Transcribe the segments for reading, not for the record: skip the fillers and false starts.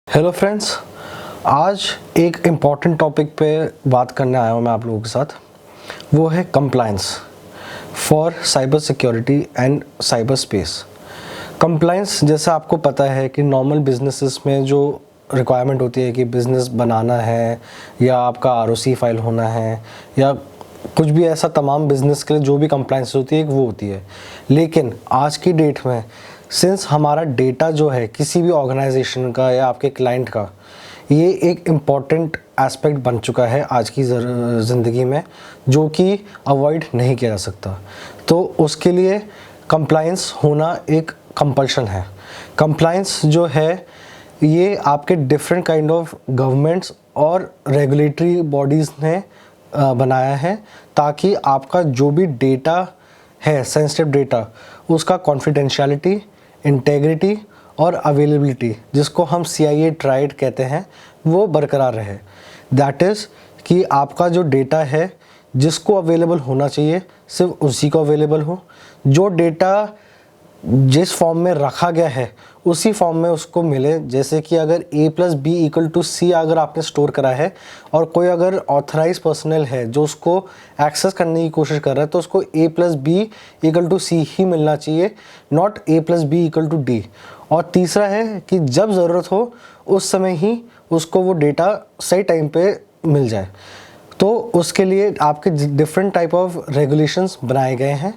Hello friends, आज एक important topic पे बात करने आया हूँ मैं आप लोगों के साथ। वो है compliance for cyber security and cyber space. Compliance जैसा आपको पता है कि नॉर्मल बिजनेसेस में जो रिक्वायरमेंट होती है कि बिज़नेस बनाना है या आपका आरओसी फाइल होना है या कुछ भी ऐसा तमाम बिजनेस के लिए जो भी कंप्लायंस होती है वो होती है। लेकिन आज की डेट में सिंस हमारा डेटा जो है किसी भी ऑर्गेनाइजेशन का या आपके क्लाइंट का, ये एक इम्पॉर्टेंट एस्पेक्ट बन चुका है आज की ज़िंदगी में, जो कि अवॉइड नहीं किया जा सकता। तो उसके लिए कंप्लायंस होना एक कंपल्शन है। कंप्लायंस जो है ये आपके डिफरेंट काइंड ऑफ गवर्नमेंट्स और रेगुलेटरी बॉडीज़ ने बनाया है ताकि आपका जो भी डेटा है, सेंसिटिव डेटा, उसका कॉन्फिडेंशियलिटी, इंटेग्रिटी और अवेलेबिलिटी, जिसको हम CIA ट्राइड कहते हैं, वो बरकरार रहे। दैट इज़ कि आपका जो डेटा है जिसको अवेलेबल होना चाहिए सिर्फ उसी को अवेलेबल हो। जो डेटा जिस फॉर्म में रखा गया है उसी फॉर्म में उसको मिले। जैसे कि अगर A+B=C अगर आपने स्टोर करा है और कोई अगर ऑथराइज पर्सनल है जो उसको एक्सेस करने की कोशिश कर रहा है, तो उसको A+B=C ही मिलना चाहिए, नॉट A+B=D। और तीसरा है कि जब ज़रूरत हो उस समय ही उसको वो डेटा सही टाइम पे मिल जाए। तो उसके लिए आपके डिफरेंट टाइप ऑफ रेगुलेशंस बनाए गए हैं।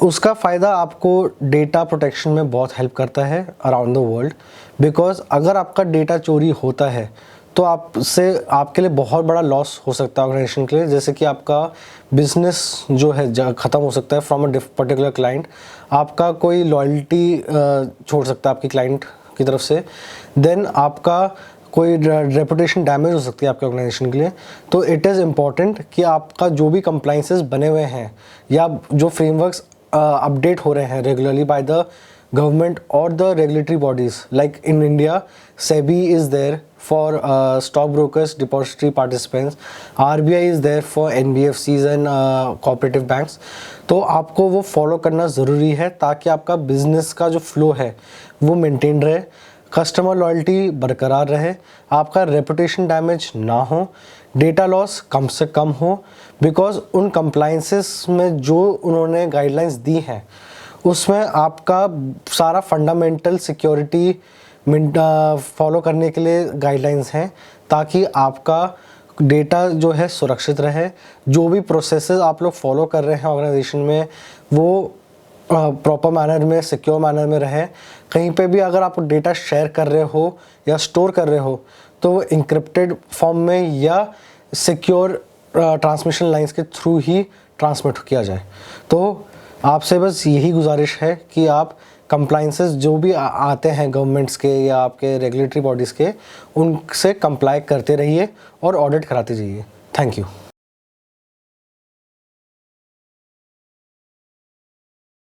उसका फ़ायदा आपको डेटा प्रोटेक्शन में बहुत हेल्प करता है अराउंड द वर्ल्ड। बिकॉज अगर आपका डेटा चोरी होता है तो आपके लिए बहुत बड़ा लॉस हो सकता है ऑर्गेनाइजेशन के लिए। जैसे कि आपका बिजनेस जो है ख़त्म हो सकता है फ्रॉम अ पर्टिकुलर क्लाइंट, आपका कोई लॉयल्टी छोड़ सकता है आपकी क्लाइंट की तरफ से, देन आपका कोई रेपुटेशन डैमेज हो सकती है आपके ऑर्गेनाइजेशन के लिए। तो इट इज़ इम्पॉर्टेंट कि आपका जो भी कंप्लायंसेस बने हुए हैं या जो फ्रेमवर्क्स अपडेट हो रहे हैं रेगुलरली बाय द गवर्नमेंट और the regulatory bodies, like in India SEBI is there for stock brokers depository participants, RBI is there for NBFCs and cooperative banks. तो आपको वो फॉलो करना ज़रूरी है ताकि आपका बिजनेस का जो फ्लो है वो मेंटेन रहे, कस्टमर लॉयल्टी बरकरार रहे, आपका रेपुटेशन डैमेज ना हो, डेटा लॉस कम से कम हो। बिकॉज उन कंप्लायंसेस में जो उन्होंने गाइडलाइंस दी हैं उसमें आपका सारा फंडामेंटल सिक्योरिटी फॉलो करने के लिए गाइडलाइंस हैं ताकि आपका डेटा जो है सुरक्षित रहे। जो भी प्रोसेसेस आप लोग फॉलो कर रहे हैं ऑर्गेनाइजेशन में वो प्रॉपर मैनर में, सिक्योर मैनर में रहे। कहीं पे भी अगर आप डेटा शेयर कर रहे हो या स्टोर कर रहे हो तो वो इंक्रिप्टेड फॉर्म में या सिक्योर ट्रांसमिशन लाइंस के थ्रू ही ट्रांसमिट किया जाए। तो आपसे बस यही गुजारिश है कि आप कंप्लायंसेस जो भी आते हैं गवर्नमेंट्स के या आपके रेगुलेटरी बॉडीज़ के, उनसे कंप्लाई करते रहिए और ऑडिट कराते जाइए। Thank you.